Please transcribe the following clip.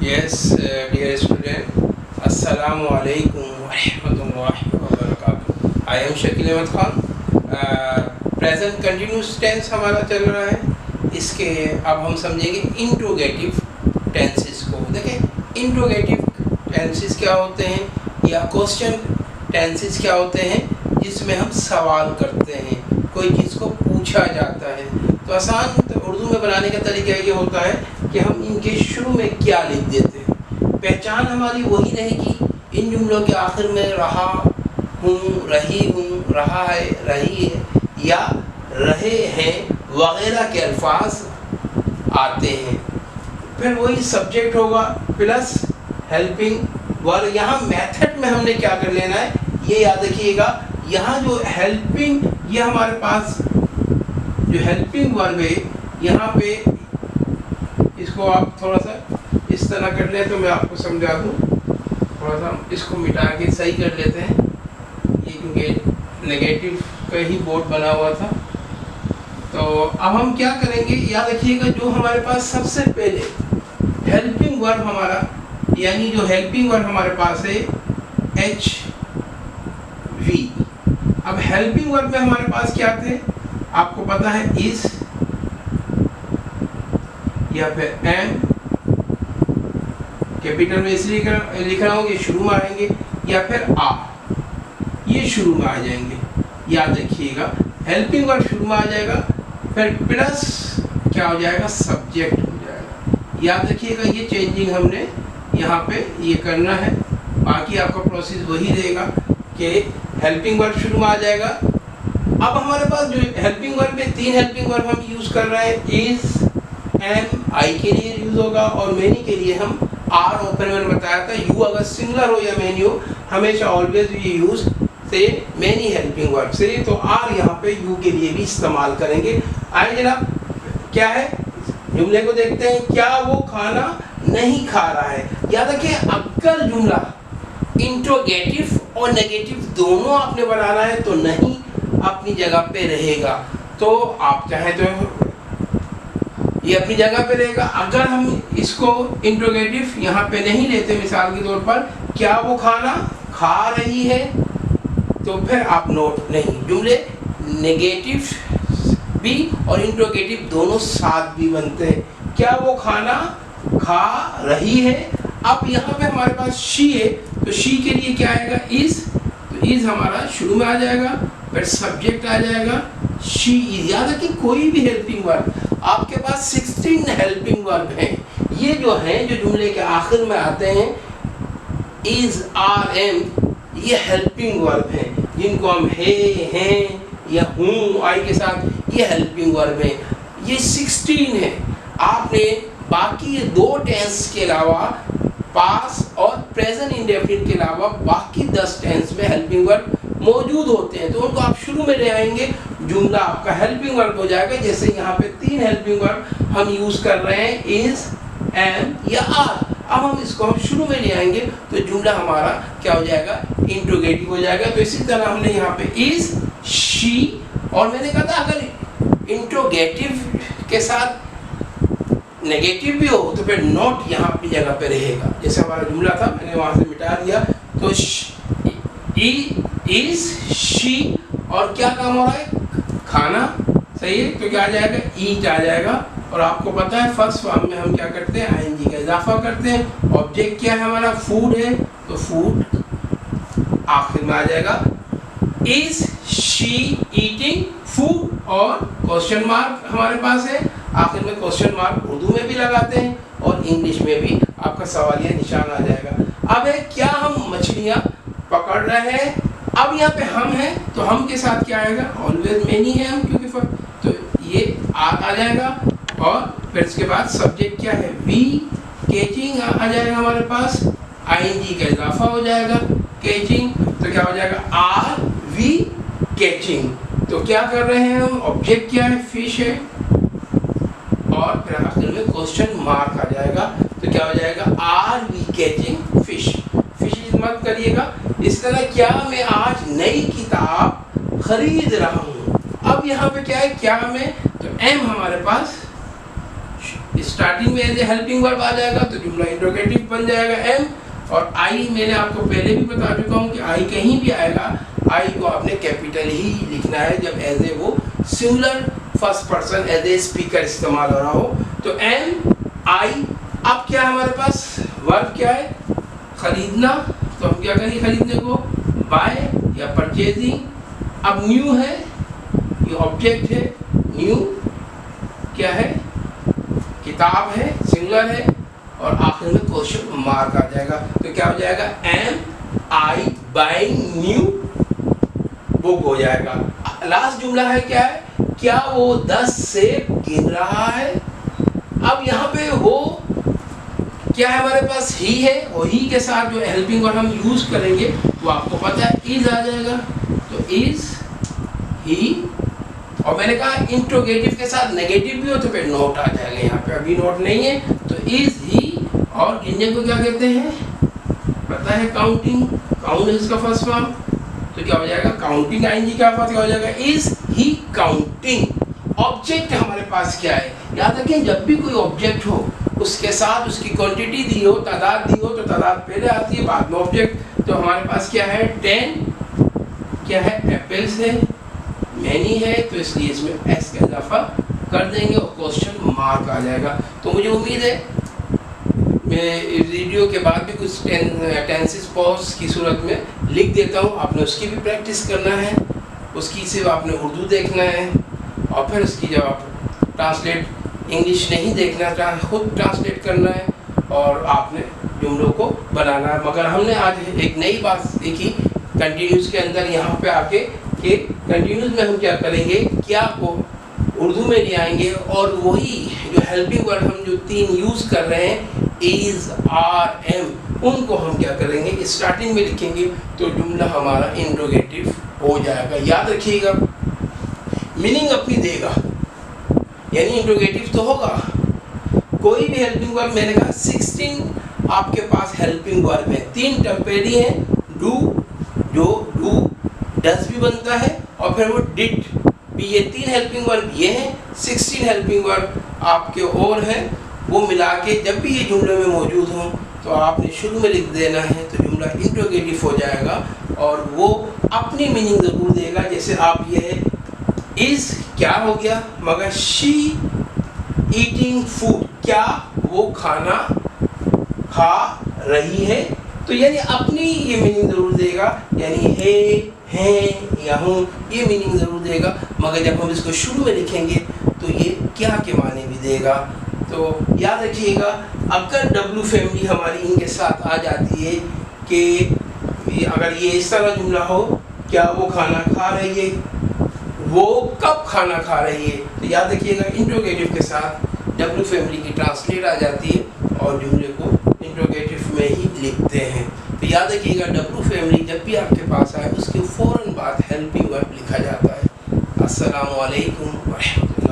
Yes, dear student, Assalamu alaikum wa rahmatullahi wa barakatuh. I am Shakeel Ahmed Khan. Present continuous tense हमारा चल रहा है। इसके अब हम समझेंगे इंट्रोगेटिव टेंसेस को। देखें इंट्रोगेटिव टेंसेस क्या होते हैं या क्वेश्चन टेंसेस क्या होते हैं, जिसमें हम सवाल करते हैं, कोई चीज़ को पूछा जाता है। तो आसान उर्दू में बनाने का तरीका ये होता है कि हम इनके शुरू में क्या लिख देते हैं। पहचान हमारी वही रहेगी। इन जुमलों के आखिर में रहा हूँ, रही हूँ, रहा है, रही है या रहे हैं वगैरह के अल्फाज आते हैं। फिर वही सब्जेक्ट होगा प्लस हेल्पिंग वर्ब। यहाँ मेथड में हमने क्या कर लेना है ये याद रखिएगा। यहाँ जो हेल्पिंग, ये हमारे पास जो हेल्पिंग वर्ब है, यहाँ पे इसको आप थोड़ा सा इस तरह कर लें तो मैं आपको समझा दूँ। थोड़ा सा इसको मिटा के सही कर लेते हैं, ये क्योंकि नेगेटिव का ही बोर्ड बना हुआ था। तो अब हम क्या करेंगे याद रखिएगा, जो हमारे पास सबसे पहले हेल्पिंग वर्ब हमारा, यानी जो हेल्पिंग वर्ब हमारे पास है एच वी। अब हेल्पिंग वर्ब में हमारे पास क्या थे आपको पता है, इज या फिर एम। कैपिटल में इसलिए लिख रहा हूँ कि शुरू में आएंगे, या फिर आ, ये शुरू में आ जाएंगे। याद रखिएगा हेल्पिंग वर्ब शुरू में आ जाएगा, फिर प्लस क्या हो जाएगा, सब्जेक्ट हो जाएगा। याद रखिएगा ये चेंजिंग हमने यहाँ पे ये करना है। बाकी आपका प्रोसेस वही रहेगा कि हेल्पिंग वर्ब शुरू में आ जाएगा। अब हमारे पास जो हेल्पिंग वर्ब में तीन हेल्पिंग वर्ब हम यूज़ कर रहे हैं, इज, एम, आई के लिए यूज़ होगा और मैनी के लिए हम आर। और फिर मैंने बताया था यू अगर सिंगुलर हो या मैनी हो, हमेशा ऑलवेज ये यूज़ से मैनी हेल्पिंग वर्ब से, तो आर यहाँ पे यू के लिए भी इस्तेमाल करेंगे। आइए जनाब, क्या है जुमले को देखते हैं। क्या वो खाना नहीं खा रहा है। याद रखिए अगर जुमला इंट्रोगेटिव और नेगेटिव दोनों आपने बनाना है तो नहीं अपनी जगह पे रहेगा। तो आप चाहें तो ये अपनी जगह पे रहेगा। अगर हम इसको इंट्रोगेटिव यहाँ पे नहीं लेते, मिसाल के तौर पर क्या वो खाना खा रही है, तो फिर आप नोट नहीं। जुमले नेगेटिव भी और इंट्रोगेटिव दोनों साथ भी बनते हैं। क्या वो खाना खा रही है। अब यहाँ पे हमारे पास शी है, तो शी के लिए क्या आएगा, इज। तो इज हमारा शुरू में आ जाएगा, फिर सब्जेक्ट आ जाएगा शी इज। याद रखिए कोई भी हेल्पिंग वर्ब, आपके पास 16 हेल्पिंग वर्ब हैं। ये जो हैं जो जुमले के आखिर में आते हैं, इज, आर, एम, ये हेल्पिंग वर्ब हैं, जिनको हम है, हैं या हूँ आई के साथ, ये हेल्पिंग वर्ब हैं। ये 16 है। आपने बाकी ये दो टेंस के अलावा, पास और प्रेजेंट इंडेफिनिट के अलावा बाकी 10 टेंस में हेल्पिंग वर्ब मौजूद होते हैं, तो उनको आप शुरू में ले आएंगे, जुमला आपका हेल्पिंग वर्ब हो जाएगा। जैसे यहाँ पे 3 हेल्पिंग वर्ब हम यूज कर रहे हैं, इज, एम या आर। अब हम इसको हम शुरू में ले आएंगे तो जुमला हमारा क्या हो जाएगा, इंट्रोगेटिव हो जाएगा। तो इसी तरह हमने यहाँ पे इज, शी, और मैंने कहा था अगर इंट्रोगेटिव के साथ नेगेटिव भी हो तो फिर नॉट यहाँ अपनी जगह पे रहेगा। जैसे हमारा जुमला था, मैंने वहाँ से मिटा दिया, तो इज, शी, और क्या काम हो रहा है, खाना, सही है, तो क्या आ जाएगा, ईट आ जाएगा। और आपको पता है फर्स्ट फॉर्म में हम क्या करते हैं, आईएनजी का इजाफा करते हैं। ऑब्जेक्ट क्या है हमारा, फूड है, तो फूड आखिर में आ जाएगा। इज शी ईटिंग फूड, और क्वेश्चन मार्क हमारे पास है आखिर में। क्वेश्चन मार्क उर्दू में भी लगाते हैं और इंग्लिश में भी आपका सवालिया निशान आ जाएगा। अब है क्या हम मछलियाँ पकड़ रहे हैं। अब यहाँ पे हम हैं, तो हम के साथ क्या आएगा, ऑलवेज मैनी है हम, क्योंकि तो ये आ जाएगा। और फिर इसके बाद सब्जेक्ट क्या है, वी, कैचिंग आ जाएगा हमारे पास, आईएनजी का इजाफा हो जाएगा, कैचिंग, तो क्या हो जाएगा, आर वी कैचिंग। तो क्या कर रहे हैं हम, ऑब्जेक्ट क्या है, फिश है, और फिर आखिर में क्वेश्चन मार्क आ जाएगा, तो क्या हो जाएगा, are we catching fish. Fish मत करिएगा। इस तरह क्या मैं आज नई किताब खरीद रहा हूँ। अब यहाँ पे क्या है, क्या में, तो एम हमारे पास स्टार्टिंग में एज ए हेल्पिंग वर्ब आ जाएगा तो जुमला इंट्रोगेटिव बन जाएगा एम। और आई मैंने आपको पहले भी बता चुका हूँ कि आई कहीं भी आएगा, आई को आपने कैपिटल ही लिखना है जब एज ए वो singular first person as a speaker इस्तेमाल हो रहा हो। तो एम आई। अब क्या हमारे पास वर्ब क्या है, खरीदना, तो हम क्या करेंगे खरीदने को, बाय या परचेजिंग। अब न्यू है, ये ऑब्जेक्ट है, न्यू क्या है, किताब है, सिंगुलर है, और आखिर में क्वेश्चन मार्क आ जाएगा। तो क्या हो जाएगा, एम आई बाइंग न्यू बुक हो जाएगा। लास्ट जुमला है क्या है, क्या वो 10 से गिन रहा है। अब यहाँ पे वो क्या है हमारे पास, ही है, और ही के साथ जो हेल्पिंग वर्ब हम यूज करेंगे वो आपको पता है इज आ जाएगा। तो इज ही, और मैंने कहा इंट्रोगेटिव के साथ नेगेटिव भी हो तो फिर नोट आ जाएगा। यहाँ पे अभी नोट नहीं है तो इज ही। और गिनने को क्या कहते हैं पता है, काउंटिंग, काउंट है इसका फर्स्ट फॉर्म। तो क्या हो जाएगा, काउंटिंग आएंगी का फर्स्ट क्या हो जाएगा, इज ही काउंटिंग। ऑब्जेक्ट हमारे पास क्या है, याद रखें जब भी कोई ऑब्जेक्ट हो उसके साथ उसकी क्वांटिटी दी हो, तादाद दी हो, तो तादाद पहले आती है बाद में ऑब्जेक्ट। तो हमारे पास क्या है, 10 क्या है, एप्पल्स है, मैनी है, तो इसलिए इसमें एस का इजाफा कर देंगे और क्वेश्चन मार्क आ जाएगा। तो मुझे उम्मीद है मैं इस वीडियो के बाद भी कुछ टेंसेस पॉज की सूरत में लिख देता हूँ, आपने उसकी भी प्रैक्टिस करना है, उसकी सिर्फ आपने उर्दू देखना है, और फिर उसकी जब आप ट्रांसलेट इंग्लिश नहीं देखना, खुद ट्रांसलेट करना है और आपने जुमलों को बनाना है। मगर हमने आज एक नई बात सीखी कंटिन्यूस के अंदर, यहाँ पे आके कि कंटिन्यूस में हम क्या करेंगे, क्या को उर्दू में ले आएंगे और वही जो हेल्पिंग वर्ड हम जो 3 यूज़ कर रहे हैं इज, आर, एम, उनको हम क्या करेंगे स्टार्टिंग में लिखेंगे तो जुमला हमारा इंट्रोगेटिव हो जाएगा। याद रखिएगा मीनिंग अपनी देगा, यानी इंट्रोगेटिव तो होगा। कोई भी हेल्पिंग वर्ब, मैंने कहा 16 आपके पास हेल्पिंग वर्ब है, 3 टेम्परेरी हैं, डू जो डू डस भी बनता है, और फिर वो डिड भी, ये 3 हेल्पिंग वर्ब ये हैं, 16 हेल्पिंग वर्ब आपके और हैं। वो मिला के जब भी ये जुमले में मौजूद हों तो आपने शुरू में लिख देना है तो जुमला इंट्रोगेटिव हो जाएगा और वो अपनी मीनिंग ज़रूर देगा। जैसे आप ये है इज क्या हो गया, मगर शी ईटिंग फूड, क्या वो खाना खा रही है, तो यानी अपनी ये मीनिंग ज़रूर देगा, यानी है, हैं या हूँ, ये मीनिंग ज़रूर देगा। मगर जब हम इसको शुरू में लिखेंगे तो ये क्या के माने भी देगा। तो याद रखिएगा अगर डब्लू फैमिली हमारी इनके साथ आ जाती है कि अगर ये इस तरह जुमला हो, क्या वो खाना खा रही है, वो कब खाना खा रही है, तो याद रखिएगा इंट्रोगेटिव के साथ डब्लू फैमिली की ट्रांसलेट आ जाती है और जुमले को इंट्रोगेटिव में ही लिखते हैं। तो याद रखिएगा डब्लू फैमिली जब भी आपके पास आए उसके फ़ौरन बाद हेल्पिंग वर्ब लिखा जाता है। अस्सलामु अलैकुम व रहमतुल्लाह।